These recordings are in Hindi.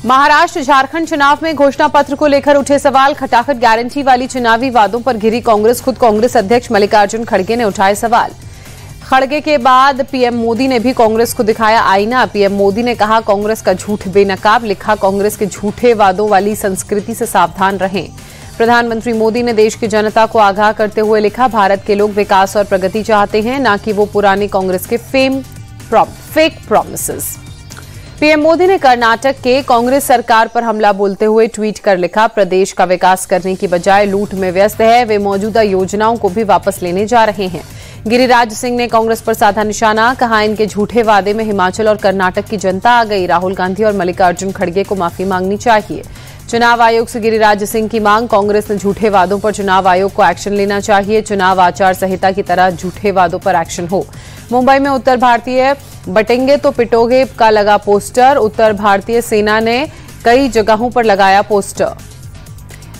महाराष्ट्र झारखंड चुनाव में घोषणा पत्र को लेकर उठे सवाल। खटाखट गारंटी वाली चुनावी वादों पर घिरी कांग्रेस। खुद कांग्रेस अध्यक्ष मल्लिकार्जुन खड़गे ने उठाए सवाल। खड़गे के बाद पीएम मोदी ने भी कांग्रेस को दिखाया आईना। पीएम मोदी ने कहा, कांग्रेस का झूठ बेनकाब। लिखा, कांग्रेस के झूठे वादों वाली संस्कृति से सावधान रहें। प्रधानमंत्री मोदी ने देश की जनता को आगाह करते हुए लिखा, भारत के लोग विकास और प्रगति चाहते हैं, न कि वो पुरानी कांग्रेस के फेक प्रॉमिसेस। पीएम मोदी ने कर्नाटक के कांग्रेस सरकार पर हमला बोलते हुए ट्वीट कर लिखा, प्रदेश का विकास करने की बजाय लूट में व्यस्त है। वे मौजूदा योजनाओं को भी वापस लेने जा रहे हैं। गिरिराज सिंह ने कांग्रेस पर साधा निशाना। कहा, इनके झूठे वादे में हिमाचल और कर्नाटक की जनता आ गई। राहुल गांधी और मल्लिकार्जुन खड़गे को माफी मांगनी चाहिए। चुनाव आयोग से गिरिराज सिंह की मांग। कांग्रेस ने झूठे वादों पर चुनाव आयोग को एक्शन लेना चाहिए। चुनाव आचार संहिता की तरह झूठे वादों पर एक्शन हो। मुंबई में उत्तर भारतीय बटेंगे तो पिटोगे का लगा पोस्टर। उत्तर भारतीय सेना ने कई जगहों पर लगाया पोस्टर।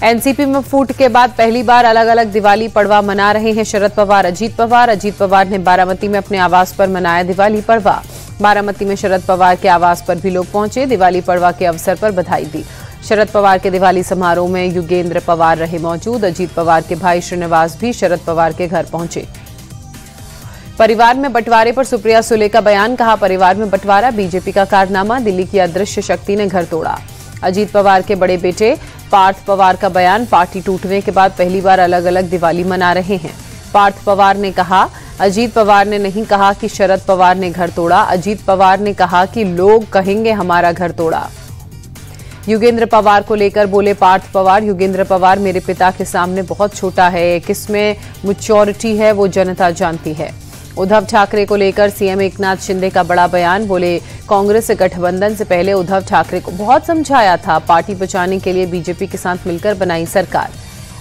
एनसीपी में फूट के बाद पहली बार अलग अलग दिवाली पड़वा मना रहे हैं शरद पवार, अजीत पवार। अजीत पवार ने बारामती में अपने आवास पर मनाया दिवाली पड़वा। बारामती में शरद पवार के आवास पर भी लोग पहुंचे। दिवाली पड़वा के अवसर पर बधाई दी। शरद पवार के दिवाली समारोह में युगेंद्र पवार रहे मौजूद। अजीत पवार के भाई श्रीनिवास भी शरद पवार के घर पहुंचे। परिवार में बंटवारे पर सुप्रिया सुले का बयान। कहा, परिवार में बंटवारा बीजेपी का कारनामा। दिल्ली की अदृश्य शक्ति ने घर तोड़ा। अजीत पवार के बड़े बेटे पार्थ पवार का बयान। पार्टी टूटने के बाद पहली बार अलग अलग दिवाली मना रहे हैं। पार्थ पवार ने कहा, अजीत पवार ने नहीं कहा कि शरद पवार ने घर तोड़ा। अजीत पवार ने कहा कि लोग कहेंगे हमारा घर तोड़ा। युगेंद्र पवार को लेकर बोले पार्थ पवार, युगेंद्र पवार मेरे पिता के सामने बहुत छोटा है। किसमें मैच्योरिटी है वो जनता जानती है। उद्धव ठाकरे को लेकर सीएम एकनाथ शिंदे का बड़ा बयान। बोले, कांग्रेस से गठबंधन से पहले उद्धव ठाकरे को बहुत समझाया था। पार्टी बचाने के लिए बीजेपी के साथ मिलकर बनाई सरकार।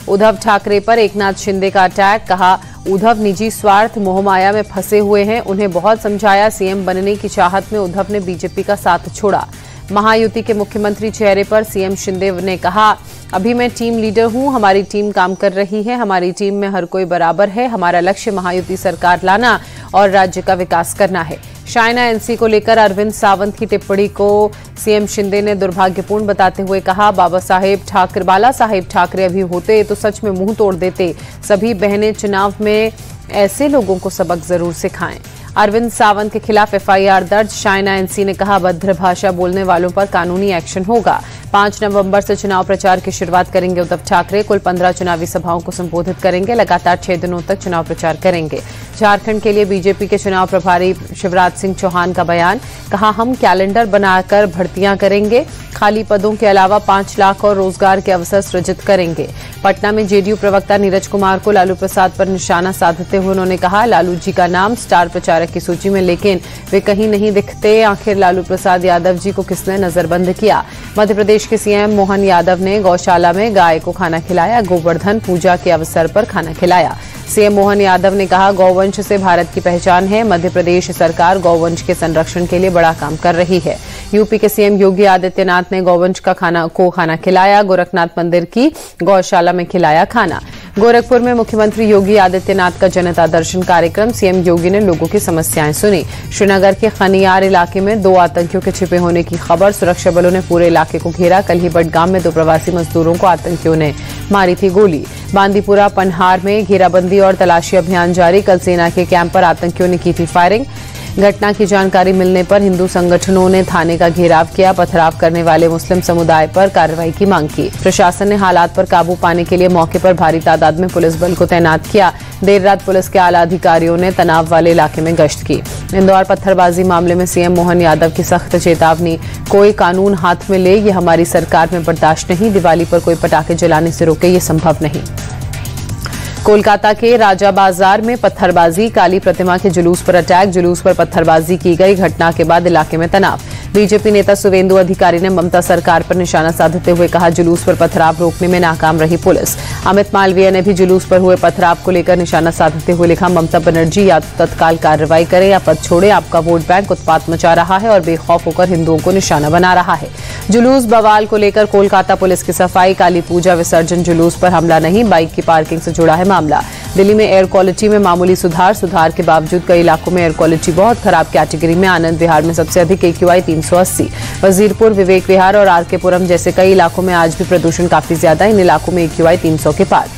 उद्धव ठाकरे पर एकनाथ शिंदे का अटैक। कहा, उद्धव निजी स्वार्थ मोहमाया में फंसे हुए हैं। उन्हें बहुत समझाया। सीएम बनने की चाहत में उद्धव ने बीजेपी का साथ छोड़ा। महायुति के मुख्यमंत्री चेहरे पर सीएम शिंदे ने कहा, अभी मैं टीम लीडर हूं। हमारी टीम काम कर रही है। हमारी टीम में हर कोई बराबर है। हमारा लक्ष्य महायुति सरकार लाना और राज्य का विकास करना है। शाइना एनसी को लेकर अरविंद सावंत की टिप्पणी को सीएम शिंदे ने दुर्भाग्यपूर्ण बताते हुए कहा, बाला साहेब ठाकरे अभी होते तो सच में मुंह तोड़ देते। सभी बहनें चुनाव में ऐसे लोगों को सबक जरूर सिखाएं। अरविंद सावंत के खिलाफ एफआईआर दर्ज। शाइना एनसी ने कहा, अभद्र भाषा बोलने वालों पर कानूनी एक्शन होगा। 5 नवंबर से चुनाव प्रचार की शुरुआत करेंगे उद्धव ठाकरे। कुल 15 चुनावी सभाओं को संबोधित करेंगे। लगातार 6 दिनों तक चुनाव प्रचार करेंगे। झारखंड के लिए बीजेपी के चुनाव प्रभारी शिवराज सिंह चौहान का बयान। कहा, हम कैलेंडर बनाकर भर्तियां करेंगे। खाली पदों के अलावा 5 लाख और रोजगार के अवसर सृजित करेंगे। पटना में जेडीयू प्रवक्ता नीरज कुमार को लालू प्रसाद पर निशाना साधते हुए उन्होंने कहा, लालू जी का नाम स्टार प्रचारक की सूची में, लेकिन वे कहीं नहीं दिखते। आखिर लालू प्रसाद यादव जी को किसने नजरबंद किया। मध्य प्रदेश के सीएम मोहन यादव ने गौशाला में गाय को खाना खिलाया। गोवर्धन पूजा के अवसर पर खाना खिलाया। सीएम मोहन यादव ने कहा, गौवंश से भारत की पहचान है। मध्य प्रदेश सरकार गौवंश के संरक्षण के लिए बड़ा काम कर रही है। यूपी के सीएम योगी आदित्यनाथ ने गौवंश का खाना खिलाया। गोरखनाथ मंदिर की गौशाला में खिलाया खाना। गोरखपुर में मुख्यमंत्री योगी आदित्यनाथ का जनता दर्शन कार्यक्रम। सीएम योगी ने लोगों की समस्याएं सुनी। श्रीनगर के खनियार इलाके में 2 आतंकियों के छिपे होने की खबर। सुरक्षा बलों ने पूरे इलाके को घेरा। कल ही बडगाम में 2 प्रवासी मजदूरों को आतंकियों ने मारी थी गोली। बांदीपुरा पनहार में घेराबंदी और तलाशी अभियान जारी। कल सेना के कैंप पर आतंकियों ने की थी फायरिंग। घटना की जानकारी मिलने पर हिंदू संगठनों ने थाने का घेराव किया। पथराव करने वाले मुस्लिम समुदाय पर कार्रवाई की मांग की। प्रशासन ने हालात पर काबू पाने के लिए मौके पर भारी तादाद में पुलिस बल को तैनात किया। देर रात पुलिस के आला अधिकारियों ने तनाव वाले इलाके में गश्त की। इंदौर पत्थरबाजी मामले में सीएम मोहन यादव की सख्त चेतावनी। कोई कानून हाथ में ले, ये हमारी सरकार में बर्दाश्त नहीं। दिवाली पर कोई पटाखे जलाने से रोके, ये संभव नहीं। कोलकाता के राजा बाजार में पत्थरबाजी। काली प्रतिमा के जुलूस पर अटैक। जुलूस पर पत्थरबाजी की गई। घटना के बाद इलाके में तनाव। बीजेपी नेता सुवेंदु अधिकारी ने ममता सरकार पर निशाना साधते हुए कहा, जुलूस पर पथराव रोकने में नाकाम रही पुलिस। अमित मालवीय ने भी जुलूस पर हुए पथराव को लेकर निशाना साधते हुए लिखा, ममता बनर्जी या तो तत्काल कार्रवाई करें या पद छोड़े। आपका वोट बैंक उत्पात मचा रहा है और बेखौफ होकर हिंदुओं को निशाना बना रहा है। जुलूस बवाल को लेकर कोलकाता पुलिस की सफाई। काली पूजा विसर्जन जुलूस पर हमला नहीं, बाइक की पार्किंग से जुड़ा है मामला। दिल्ली में एयर क्वालिटी में मामूली सुधार के बावजूद कई इलाकों में एयर क्वालिटी बहुत खराब कैटेगरी में। आनंद विहार में सबसे अधिक AQI 380, वजीरपुर, विवेक विहार और RK पुरम जैसे कई इलाकों में आज भी प्रदूषण काफी ज्यादा। इन इलाकों में AQI 300 के पार।